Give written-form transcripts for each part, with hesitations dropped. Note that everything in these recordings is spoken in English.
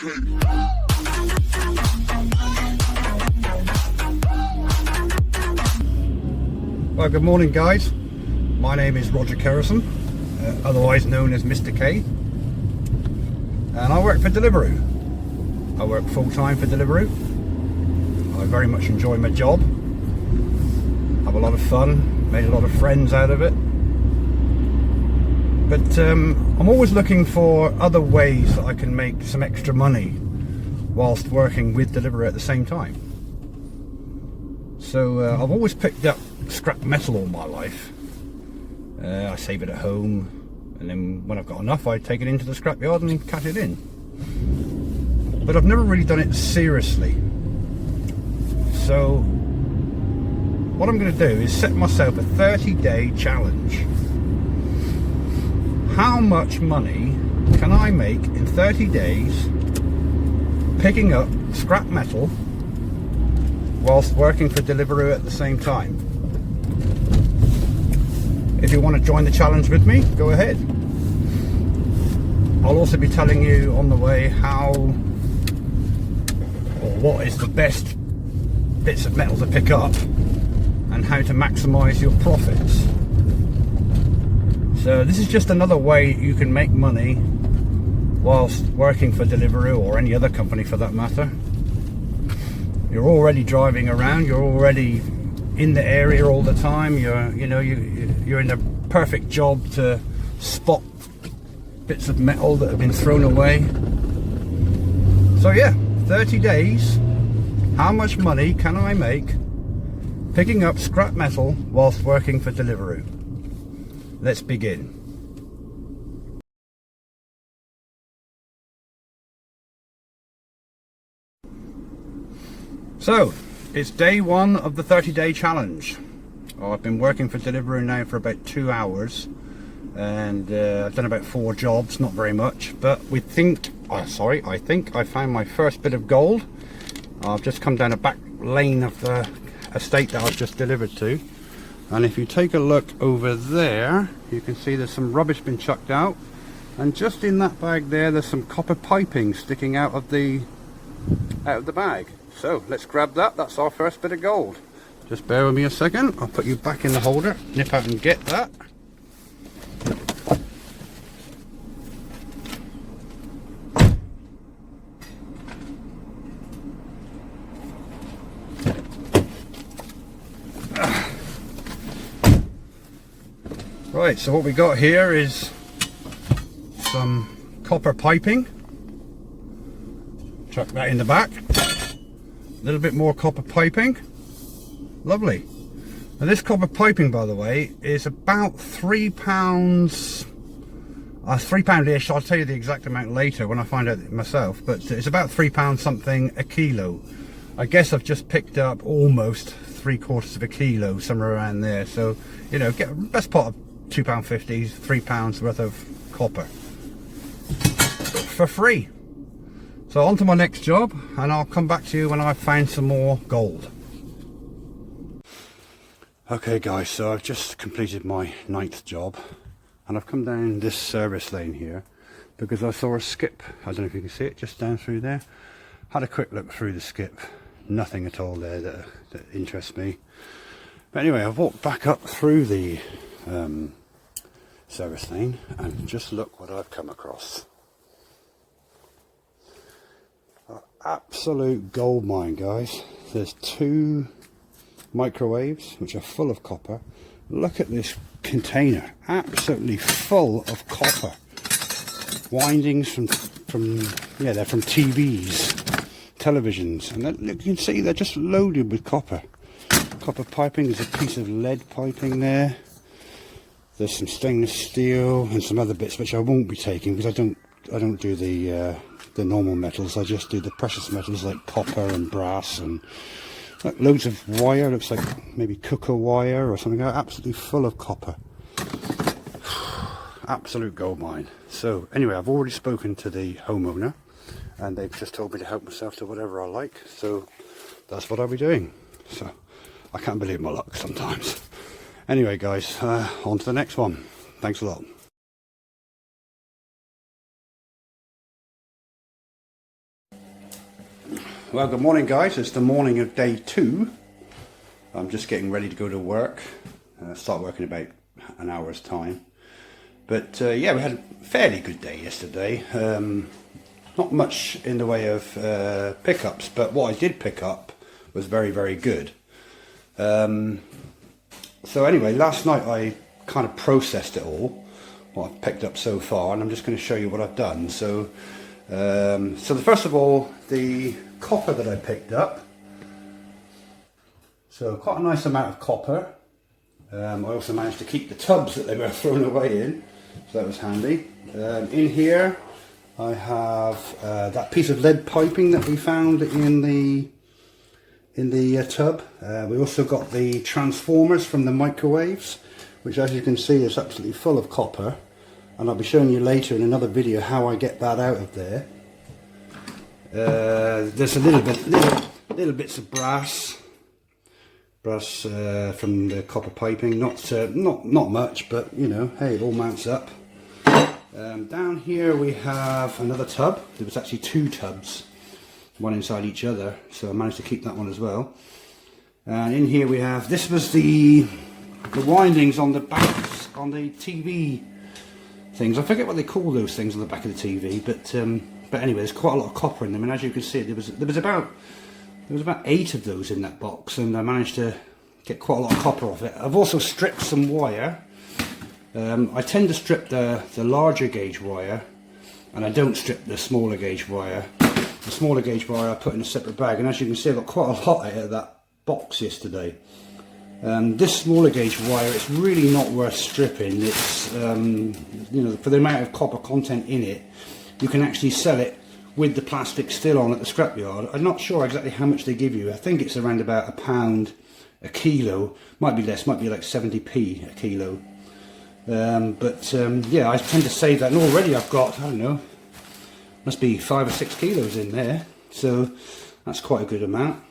Well, good morning guys. My name is Roger Kerrison, otherwise known as Mr. K, and I work for Deliveroo. I work full-time for Deliveroo. I very much enjoy my job, have a lot of fun, made a lot of friends out of it, but I'm always looking for other ways that I can make some extra money whilst working with Deliveroo at the same time. So I've always picked up scrap metal all my life. I save it at home, and then when I've got enough I take it into the scrapyard and cut it in. But I've never really done it seriously. So what I'm going to do is set myself a 30-day challenge. How much money can I make in 30 days picking up scrap metal whilst working for Deliveroo at the same time? If you want to join the challenge with me, go ahead. I'll also be telling you on the way how, or what is the best bits of metal to pick up and how to maximise your profits. So this is just another way you can make money whilst working for Deliveroo, or any other company for that matter. You're already driving around, you're already in the area all the time, you're in a perfect job to spot bits of metal that have been thrown away. So yeah, 30 days, how much money can I make picking up scrap metal whilst working for Deliveroo? Let's begin. So, it's day one of the 30-day challenge. I've been working for Deliveroo now for about 2 hours, and I've done about 4 jobs, not very much, but I think I found my first bit of gold. I've just come down a back lane of the estate that I've just delivered to, and if you take a look over there, you can see there's some rubbish been chucked out, and just in that bag there's some copper piping sticking out of the bag. So let's grab that. That's our first bit of gold. Just bear with me a second. I'll put you back in the holder, nip out and get that. Right, so what we got here is some copper piping. Chuck that in the back. A little bit more copper piping. Lovely. Now this copper piping, by the way, is about £3, £3-ish. I'll tell you the exact amount later when I find out myself, but it's about £3 something a kilo. I guess I've just picked up almost 3/4 of a kilo, somewhere around there. So, you know, get the best part of £2.50, £3 worth of copper for free. So on to my next job, and I'll come back to you when I've found some more gold. Okay guys, so I've just completed my 9th job, and I've come down this service lane here because I saw a skip. I don't know if you can see it, just down through there. Had a quick look through the skip, nothing at all there that interests me. But anyway, I've walked back up through the service lane, and just look what I've come across. Absolute gold mine, guys. There's 2 microwaves which are full of copper. Look at this container, absolutely full of copper. Windings from they're from TVs, televisions, and you can see they're just loaded with copper. Copper piping. There's a piece of lead piping there. There's some stainless steel and some other bits which I won't be taking because I don't do the normal metals. I just do the precious metals like copper and brass, and like loads of wire. Looks like maybe cooker wire or something. Absolutely full of copper. Absolute gold mine. So anyway, I've already spoken to the homeowner, and they've just told me to help myself to whatever I like. So that's what I'll be doing. So I can't believe my luck sometimes. Anyway guys, on to the next one. Thanks a lot. Well, good morning guys, it's the morning of day 2. I'm just getting ready to go to work. Start working in about an hour's time. But yeah, we had a fairly good day yesterday. Not much in the way of pickups, but what I did pick up was very, very good. So anyway, last night I kind of processed it all, what I've picked up so far, and I'm just going to show you what I've done. So first of all, the copper that I picked up. So quite a nice amount of copper. I also managed to keep the tubs that they were thrown away in, so that was handy. In here I have that piece of lead piping that we found in the tub. We also got the transformers from the microwaves, which as you can see is absolutely full of copper, and I'll be showing you later in another video how I get that out of there. There's a little bits of brass from the copper piping, not much, but you know, hey, it all mounts up. Down here we have another tub. There was actually 2 tubs, one inside each other, so I managed to keep that one as well. And in here we have, this was the windings on the backs on the TV things. I forget what they call those things on the back of the TV, but anyway, there's quite a lot of copper in them, and as you can see, there was about 8 of those in that box, and I managed to get quite a lot of copper off it. I've also stripped some wire. I tend to strip the larger gauge wire, and I don't strip the smaller gauge wire. The smaller gauge wire I put in a separate bag, and as you can see, I got quite a lot out of that box yesterday. This smaller gauge wire, it's really not worth stripping. It's you know, for the amount of copper content in it, you can actually sell it with the plastic still on at the scrapyard. I'm not sure exactly how much they give you. I think it's around about £1 a kilo. Might be less, might be like 70p a kilo. Yeah, I tend to save that, and already I've got, I don't know, must be 5 or 6 kilos in there. So that's quite a good amount.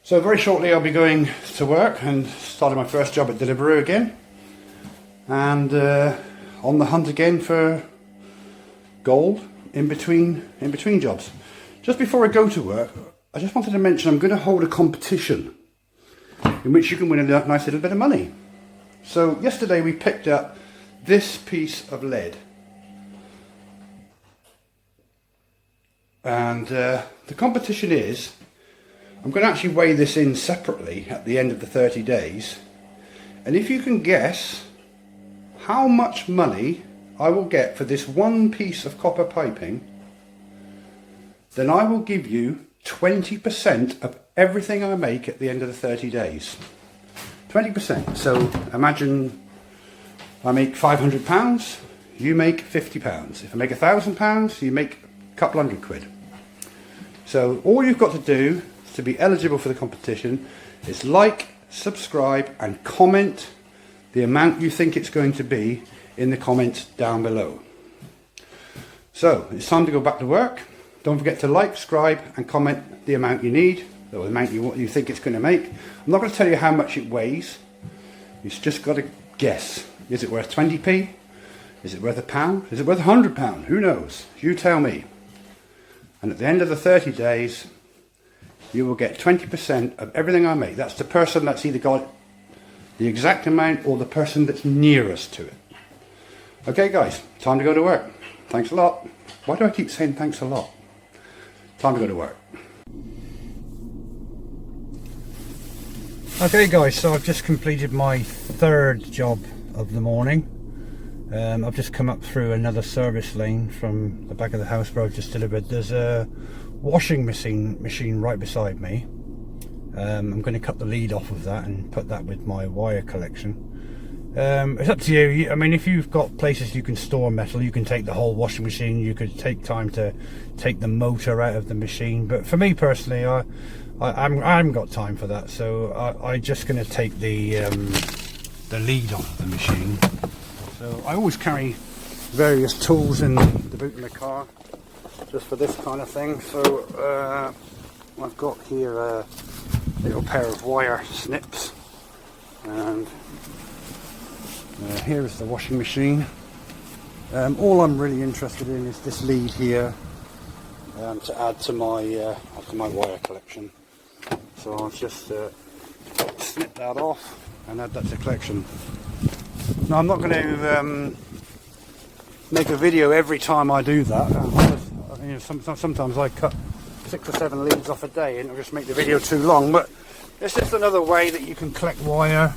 So very shortly I'll be going to work and starting my first job at Deliveroo again. And on the hunt again for gold in between jobs. Just before I go to work, I just wanted to mention I'm going to hold a competition in which you can win a nice little bit of money. So yesterday we picked up this piece of lead, and the competition is, I'm going to actually weigh this in separately at the end of the 30 days, and if you can guess how much money I will get for this one piece of copper piping, then I will give you 20% of everything I make at the end of the 30 days. 20%. So imagine I make £500, you make £50. If I make £1,000, you make a couple £100. So all you've got to do to be eligible for the competition is like, subscribe and comment the amount you think it's going to be in the comments down below. So it's time to go back to work. Don't forget to like, subscribe and comment the amount you need, or the amount you think it's going to make. I'm not going to tell you how much it weighs. You've just got to guess. Is it worth 20p? Is it worth £1? Is it worth £100? Who knows? You tell me. And at the end of the 30 days, you will get 20% of everything I make. That's the person that's either got the exact amount or the person that's nearest to it. Okay guys, time to go to work. Thanks a lot. Why do I keep saying thanks a lot? Time to go to work. Okay guys, so I've just completed my 3rd job of the morning. I've just come up through another service lane from the back of the house where I've just delivered. There's a washing machine right beside me. I'm going to cut the lead off of that and put that with my wire collection. It's up to you. I mean, if you've got places you can store metal, you can take the whole washing machine. You could take time to take the motor out of the machine, but for me personally, I haven't got time for that, so I'm just going to take the lead off the machine. So I always carry various tools in the boot of my car just for this kind of thing. So I've got here a little pair of wire snips, and here is the washing machine. All I'm really interested in is this lead here, to add to my wire collection. So I'll just snip that off and add that to the collection. Now I'm not going to make a video every time I do that. You know, sometimes I cut 6 or 7 leads off a day and it'll just make the video too long, but it's just another way that you can collect wire.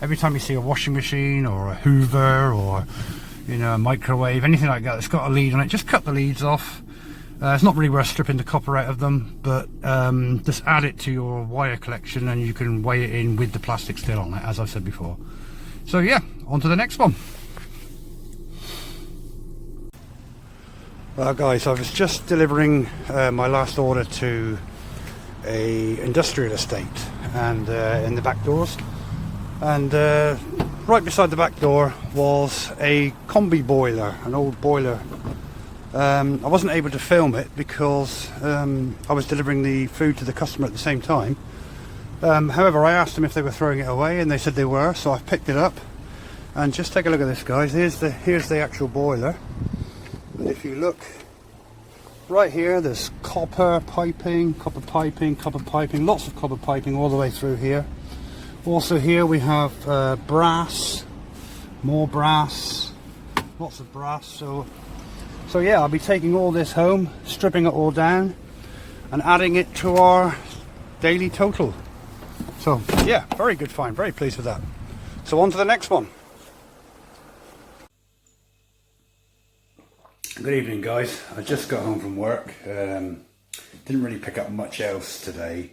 Every time you see a washing machine or a Hoover or, you know, a microwave, anything like that that's got a lead on it, just cut the leads off. It's not really worth stripping the copper out of them, but just add it to your wire collection and you can weigh it in with the plastic still on it, as I've said before. So yeah, on to the next one. Well guys, I was just delivering my last order to a industrial estate, and in the back doors, and right beside the back door was a combi boiler, an old boiler. I wasn't able to film it because I was delivering the food to the customer at the same time. However, I asked them if they were throwing it away and they said they were, so I've picked it up. And just take a look at this, guys. Here's the actual boiler. But if you look right here, there's copper piping, lots of copper piping all the way through here. Also here we have brass, more brass, lots of brass. So yeah, I'll be taking all this home, stripping it all down and adding it to our daily total. So yeah, very good find, very pleased with that. So on to the next one. Good evening guys, I just got home from work. Didn't really pick up much else today,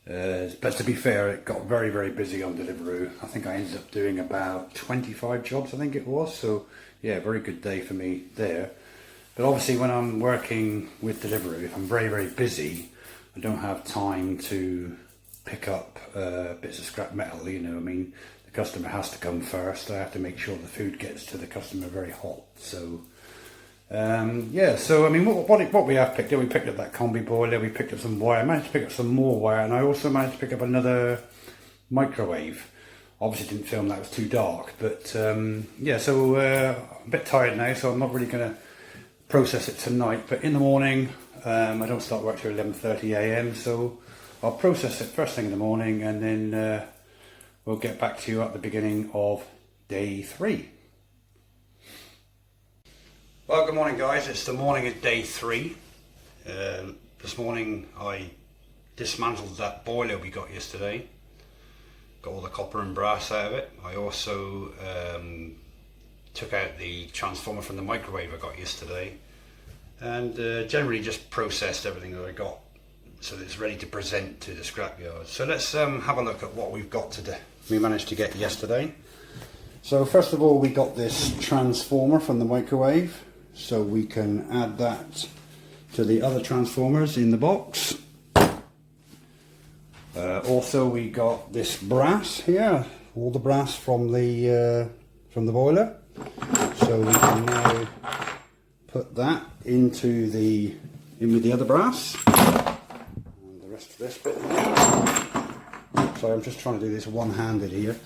but to be fair, it got very busy on Deliveroo. I think I ended up doing about 25 jobs, I think it was. So yeah, very good day for me there. But obviously when I'm working with Deliveroo, if I'm very busy, I don't have time to pick up bits of scrap metal, you know. I mean, the customer has to come first. I have to make sure the food gets to the customer very hot. So yeah, so I mean, what we have picked up, we picked up that combi boiler, we picked up some wire, I managed to pick up some more wire, and I also managed to pick up another microwave. Obviously didn't film that, it was too dark, but yeah, so I'm a bit tired now, so I'm not really going to process it tonight, but in the morning, I don't start work till 11:30 AM, so I'll process it first thing in the morning, and then we'll get back to you at the beginning of day 3. Well, good morning guys, it's the morning of day 3. This morning I dismantled that boiler we got yesterday, got all the copper and brass out of it. I also took out the transformer from the microwave I got yesterday, and generally just processed everything that I got so that it's ready to present to the scrapyard. So let's have a look at what we've got today. We managed to get yesterday. So first of all, we got this transformer from the microwave, so we can add that to the other transformers in the box. Also we got this brass here, all the brass from the boiler, so we can now put that in with the other brass, and the rest of this bit. Sorry, I'm just trying to do this one-handed here.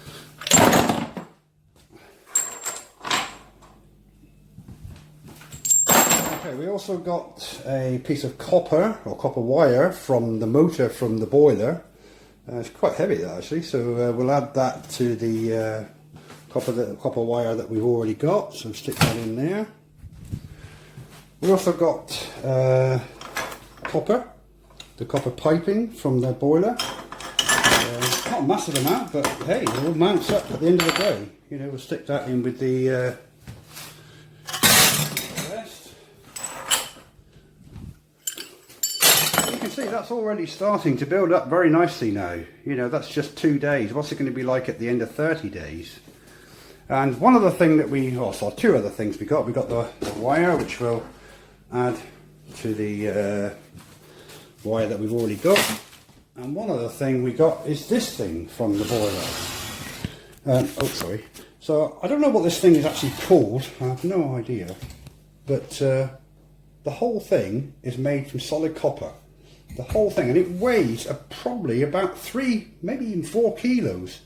Okay, we also got a piece of copper or copper wire from the motor from the boiler. It's quite heavy that actually, so we'll add that to the copper wire that we've already got, so stick that in there. We also got copper, the copper piping from the boiler. Not a massive amount, but hey, it all mounts up at the end of the day. You know, we'll stick that in with the rest. You can see that's already starting to build up very nicely now. You know, that's just 2 days. What's it going to be like at the end of 30 days? And one other thing that two other things we got. We got the wire, which we'll add to the wire that we've already got. And one other thing we got is this thing from the boiler. Oh, sorry. So I don't know what this thing is actually called. I have no idea. But the whole thing is made from solid copper. The whole thing, and it weighs probably about 3, maybe even 4 kilos.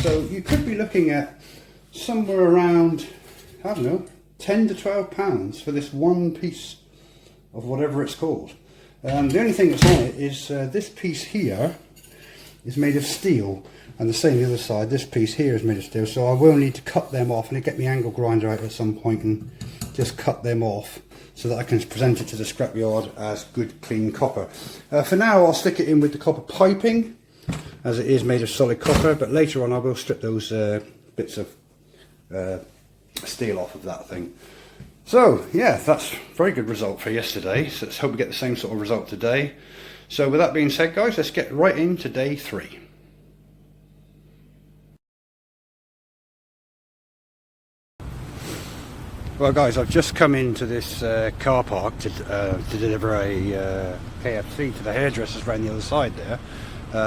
So you could be looking at somewhere around, I don't know, 10 to 12 pounds for this one piece of whatever it's called. The only thing that's on it is this piece here is made of steel, and the same the other side. This piece here is made of steel, so I will need to cut them off and get my angle grinder out at some point and just cut them off so that I can present it to the scrapyard as good clean copper. For now I'll stick it in with the copper piping, as it is made of solid copper, but later on I will strip those bits of steel off of that thing. So yeah, that's a very good result for yesterday, so let's hope we get the same sort of result today. So with that being said guys, let's get right into day 3. Well guys, I've just come into this car park to deliver a KFC to the hairdressers around the other side there.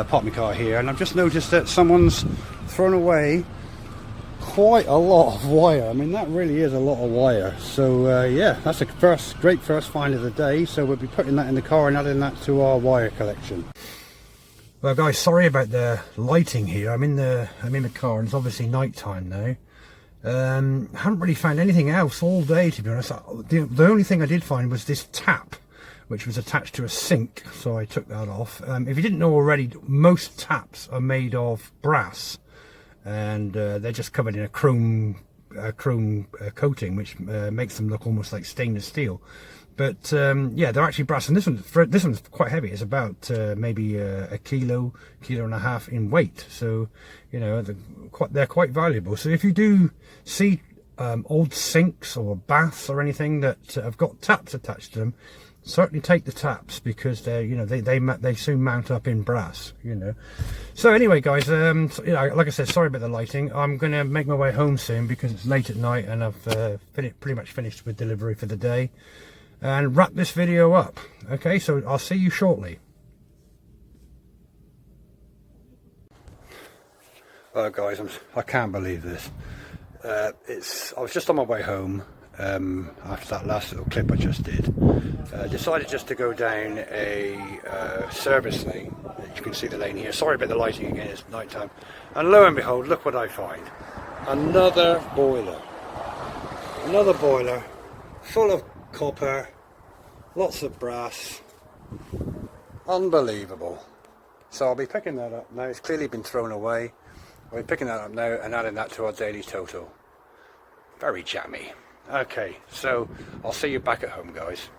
Parked my car here, and I've just noticed that someone's thrown away quite a lot of wire. I mean, that really is a lot of wire. So yeah, that's a great first find of the day. So we'll be putting that in the car and adding that to our wire collection. Well guys, sorry about the lighting here. I'm in the car, and it's obviously night time now. Haven't really found anything else all day, to be honest. The only thing I did find was this tap, which was attached to a sink, so I took that off. If you didn't know already, most taps are made of brass, and they're just covered in a chrome coating, which makes them look almost like stainless steel. But yeah, they're actually brass, and this one's quite heavy. It's about maybe a kilo and a half in weight. So you know, they're quite valuable. So if you do see old sinks or baths or anything that have got taps attached to them, certainly take the taps, because they're, you know, they soon mount up in brass, you know. So anyway guys, you know, like I said, sorry about the lighting. I'm gonna make my way home soon because it's late at night, and I've pretty much finished with delivery for the day, and wrap this video up. Okay, so I'll see you shortly. Guys, I can't believe this. I was just on my way home after that last little clip I just did. Decided just to go down a service lane. You can see the lane here. Sorry about the lighting again, it's night time. And lo and behold, look what I find. Another boiler. Another boiler full of copper, lots of brass. Unbelievable. So I'll be picking that up now. It's clearly been thrown away. I'll be picking that up now and adding that to our daily total. Very jammy. Okay, so I'll see you back at home, guys.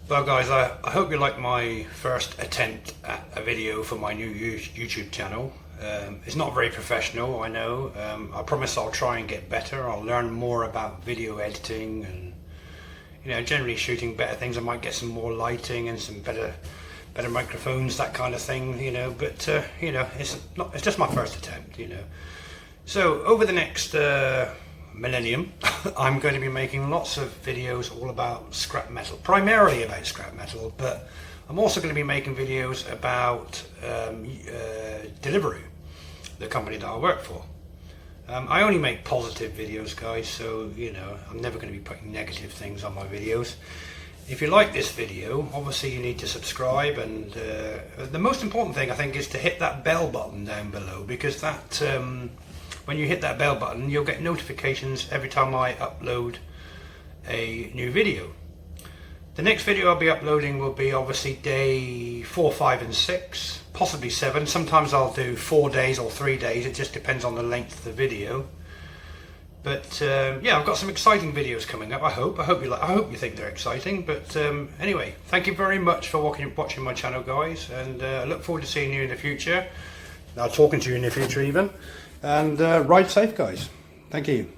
Well guys, I hope you like my first attempt at a video for my new YouTube channel. It's not very professional, I know. I promise I'll try and get better. I'll learn more about video editing and, you know, generally shooting better things. I might get some more lighting and some better microphones, that kind of thing, you know. But you know, it's just my first attempt, you know. So over the next millennium, I'm going to be making lots of videos all about scrap metal, primarily about scrap metal, but I'm also going to be making videos about Deliveroo, the company that I work for. I only make positive videos, guys, so you know, I'm never going to be putting negative things on my videos. If you like this video, obviously you need to subscribe, and the most important thing I think is to hit that bell button down below, because that when you hit that bell button, you'll get notifications every time I upload a new video. The next video I'll be uploading will be obviously day 4, 5 and 6, possibly 7. Sometimes I'll do 4 days or 3 days, it just depends on the length of the video. But yeah, I've got some exciting videos coming up. I hope you think they're exciting. But anyway, thank you very much for watching my channel, guys, and I look forward to seeing you in the future. Now talking to you in the future even. And ride safe, guys. Thank you.